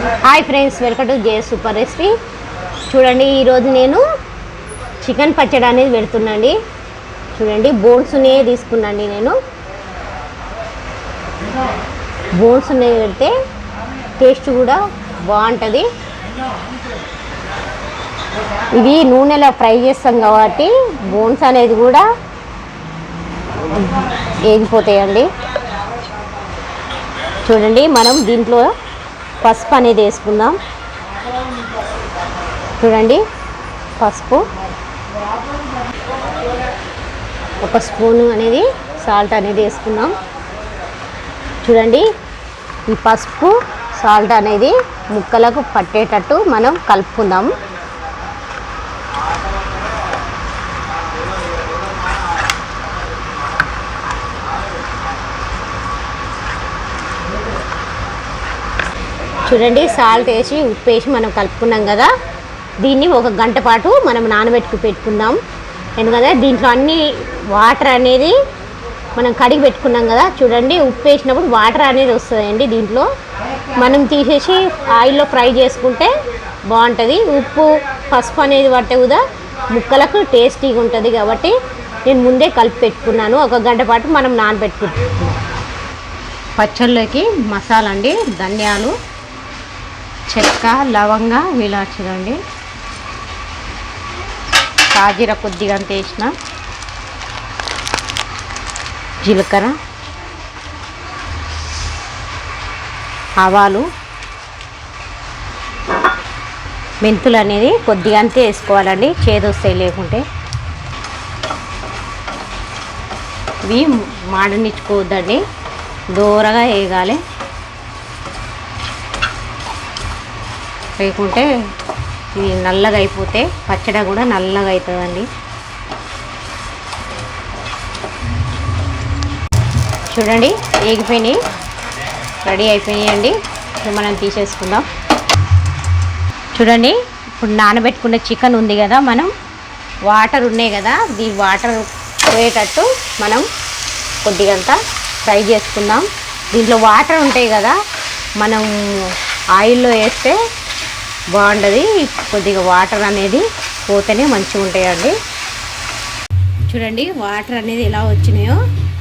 Hi friends, welcome to J super recipe. చూడండి, ఈరోజు నేను చికెన్ పచ్చడి అనేది పెడుతున్నాండి. చూడండి, బోన్స్నే తీసుకున్నాండి. నేను బోన్స్నే పెడితే టేస్ట్ కూడా బాగుంటుంది. ఇది నూనెలో ఫ్రై చేస్తాం కాబట్టి బోన్స్ అనేది కూడా వేగిపోతాయండి. చూడండి, మనం దీంట్లో పసుపు అనేది వేసుకుందాం. చూడండి, పసుపు ఒక స్పూను అనేది సాల్ట్ అనేది వేసుకుందాం. చూడండి, ఈ పసుపు సాల్ట్ అనేది ముక్కలకు పట్టేటట్టు మనం కలుపుకుందాం. చూడండి, సాల్ట్ వేసి ఉప్పు వేసి మనం కలుపుకున్నాం కదా. దీన్ని ఒక గంట పాటు మనం పెట్టుకుందాం. ఎందుకంటే దీంట్లో అన్ని వాటర్ అనేది మనం కడిగి పెట్టుకున్నాం కదా. చూడండి, ఉప్పు వేసినప్పుడు వాటర్ అనేది వస్తుందండి. దీంట్లో మనం తీసేసి ఆయిల్లో ఫ్రై చేసుకుంటే బాగుంటుంది. ఉప్పు పసుపు అనేది పడితే కూడా ముక్కలకు టేస్టీగా ఉంటుంది కాబట్టి నేను ముందే కలిపి పెట్టుకున్నాను. ఒక గంట పాటు మనం నానబెట్టుకుంటాం. పచ్చళ్ళకి మసాలా అండి, ధనియాలు, చెక్క, లవంగ, ఇలాచీలండి, సాజీర కొద్దిగా అంత వేసిన, జీలకర్ర, ఆవాలు, మెంతులు అనేది కొద్దిగా అంతే వేసుకోవాలండి, చేదొస్తాయి లేకుంటే. ఇవి మాడనిచ్చుకోవద్దండి, దూరగా వేగాలి, లేకుంటే ఇది నల్లగా అయిపోతే పచ్చడి కూడా నల్లగా అవుతుందండి. చూడండి, వేగిపోయినాయి, రెడీ అయిపోయినాయండి. ఇప్పుడు మనం తీసేసుకుందాం. చూడండి, ఇప్పుడు నానబెట్టుకున్న చికెన్ ఉంది కదా, మనం వాటర్ ఉన్నాయి కదా, ఈ వాటర్ పోయేటట్టు మనం కొద్దిగంత ఫ్రై చేసుకుందాం. దీంట్లో వాటర్ ఉంటాయి కదా, మనం ఆయిల్లో వేస్తే బాగుంటుంది. కొద్దిగా వాటర్ అనేది పోతేనే మంచిగా ఉంటాయండి. చూడండి, వాటర్ అనేది ఎలా వచ్చినాయో,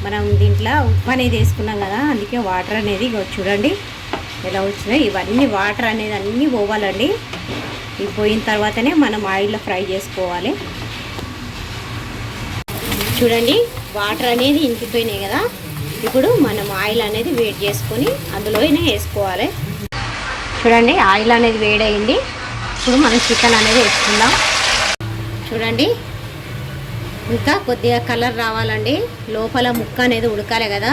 మనం దీంట్లో ఉప్పు అనేది వేసుకున్నాం కదా, అందుకే వాటర్ అనేది చూడండి ఎలా వచ్చినాయి. ఇవన్నీ వాటర్ అనేది అన్నీ పోవాలండి. ఇవి పోయిన తర్వాతనే మనం ఆయిల్లో ఫ్రై చేసుకోవాలి. చూడండి, వాటర్ అనేది ఇంకిపోయినాయి కదా. ఇప్పుడు మనం ఆయిల్ అనేది వేడి చేసుకొని అందులోనే వేసుకోవాలి. చూడండి, ఆయిల్ అనేది వేడయింది. ఇప్పుడు మనం చికెన్ అనేది వేసుకుందాం. చూడండి, ఇంకా కొద్దిగా కలర్ రావాలండి. లోపల ముక్క అనేది ఉడకాలి కదా,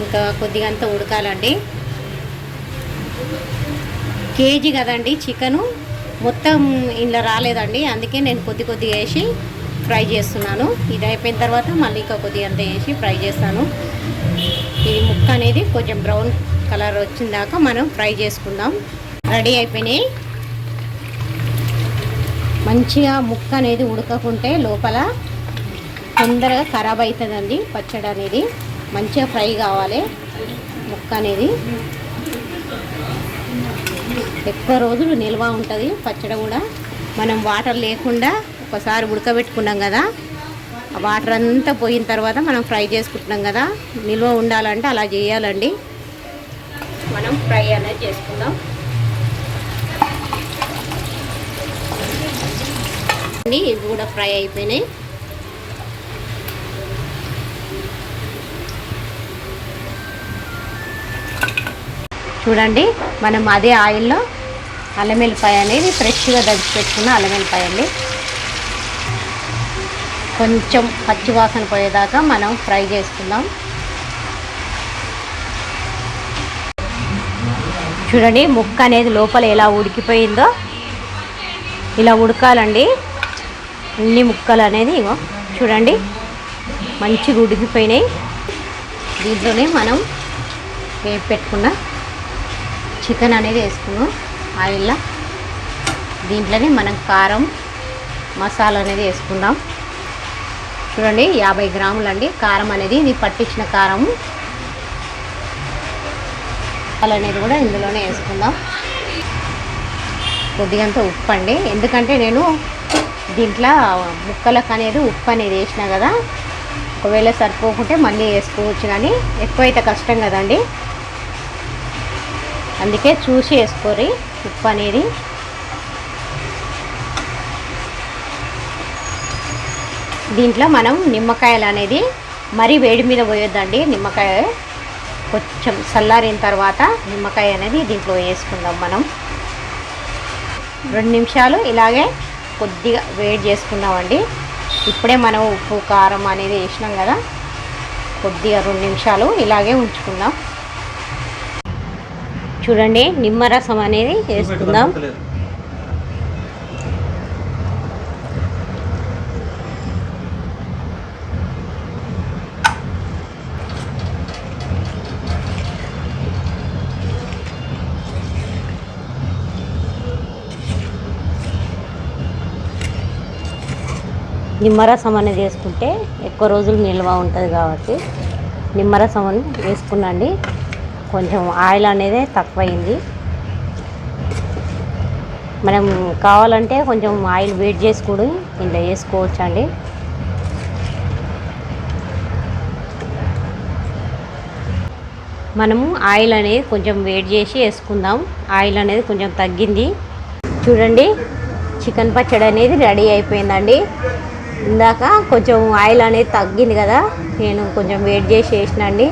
ఇంకా కొద్దిగా అంతా ఉడకాలండి. కేజీ కదండి చికెను, మొత్తం ఇంట్లో రాలేదండి, అందుకే నేను కొద్దిగా వేసి ఫ్రై చేస్తున్నాను. ఇది అయిపోయిన తర్వాత మళ్ళీ ఇంకా కొద్దిగా అంతా వేసి ఫ్రై చేస్తాను. ఈ ముక్క అనేది కొంచెం బ్రౌన్ కలర్ వచ్చిన దాకా మనం ఫ్రై చేసుకుందాం. రెడీ అయిపోయినాయి. మంచిగా ముక్క అనేది ఉడకకుంటే లోపల తొందరగా ఖరాబ్ అవుతుందండి పచ్చడి అనేది. మంచిగా ఫ్రై కావాలి ముక్క అనేది, ఎక్కువ రోజులు నిల్వ ఉంటుంది పచ్చడి కూడా. మనం వాటర్ లేకుండా ఒకసారి ఉడకబెట్టుకున్నాం కదా, ఆ వాటర్ అంతా పోయిన తర్వాత మనం ఫ్రై చేసుకుంటున్నాం కదా, నిల్వ ఉండాలంటే అలా చేయాలండి. మనం ఫ్రై అనేది చేసుకుందాం. ఇవి కూడా ఫ్రై అయిపోయినాయి. చూడండి, మనం అదే ఆయిల్లో అల్లం వెల్లిపాయ అనేది ఫ్రెష్గా దంచి పెట్టుకున్న అల్లం వెల్లిపాయ అండి, కొంచెం పచ్చివాసన పోయేదాకా మనం ఫ్రై చేసుకుందాం. చూడండి, ముక్క అనేది లోపల ఎలా ఉడికిపోయిందో, ఇలా ఉడకాలండి అన్ని ముక్కలు అనేది. ఇగో చూడండి, మంచిగా ఉడికిపోయినాయి. దీంట్లోనే మనం వేపు పెట్టుకున్న చికెన్ అనేది వేసుకున్నాం ఆయిల్లో. దీంట్లోనే మనం కారం మసాలా అనేది వేసుకుందాం. చూడండి 50 గ్రాములు అండి కారం అనేది, ఇది పట్టించిన కారం. అనేది కూడా ఇందులోనే వేసుకుందాం. కొద్దిగంత ఉప్పు అండి, ఎందుకంటే నేను దీంట్లో ముక్కలకు అనేది ఉప్పు అనేది వేసినా కదా, ఒకవేళ సరిపోకుంటే మళ్ళీ వేసుకోవచ్చు, కానీ ఎక్కువైతే కష్టం కదండి, అందుకే చూసి వేసుకోరి ఉప్పు అనేది. దీంట్లో మనం నిమ్మకాయలు అనేది మరీ వేడి మీద పోయొద్దండి. నిమ్మకాయ కొంచెం చల్లారిన తర్వాత నిమ్మకాయ అనేది దీంట్లో వేసుకుందాం. మనం 2 నిమిషాలు ఇలాగే కొద్దిగా వేడి చేసుకుందామండి. ఇప్పుడే మనం ఉప్పు కారం అనేది వేసినాం కదా, కొద్దిగా 2 నిమిషాలు ఇలాగే ఉంచుకుందాం. చూడండి, నిమ్మరసం అనేది వేసుకుందాం. నిమ్మరసం అనేది వేసుకుంటే ఎక్కువ రోజులు నిల్వ ఉంటుంది కాబట్టి నిమ్మరసం అని వేసుకున్నాండి. కొంచెం ఆయిల్ అనేది తక్కువైంది. మనం కావాలంటే కొంచెం ఆయిల్ వేడి చేసుకుని ఇంట్లో వేసుకోవచ్చు అండి. మనము ఆయిల్ అనేది కొంచెం వేడి చేసి వేసుకుందాం. ఆయిల్ అనేది కొంచెం తగ్గింది. చూడండి, చికెన్ పచ్చడి అనేది రెడీ అయిపోయిందండి. ఇందాక కొంచెం ఆయిల్ అనేది తగ్గింది కదా, నేను కొంచెం వేడి చేసి వేసినండి.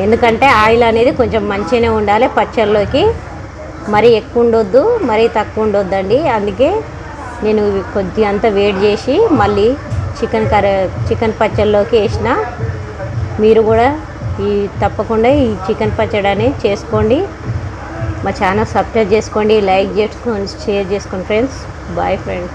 ఎందుకంటే ఆయిల్ అనేది కొంచెం మంచిగానే ఉండాలి పచ్చళ్ళలోకి, మరీ ఎక్కువ ఉండొద్దు, మరీ తక్కువ ఉండొద్దండి. అందుకే నేను కొద్దిగా అంతా వేడి చేసి మళ్ళీ చికెన్ పచ్చళ్ళలోకి వేసిన. మీరు కూడా తప్పకుండా ఈ చికెన్ పచ్చడి అనేది చేసుకోండి. మా ఛానల్ సబ్స్క్రైబ్ చేసుకోండి, లైక్ చేసుకోండి, షేర్ చేసుకోండి ఫ్రెండ్స్. Bye friends.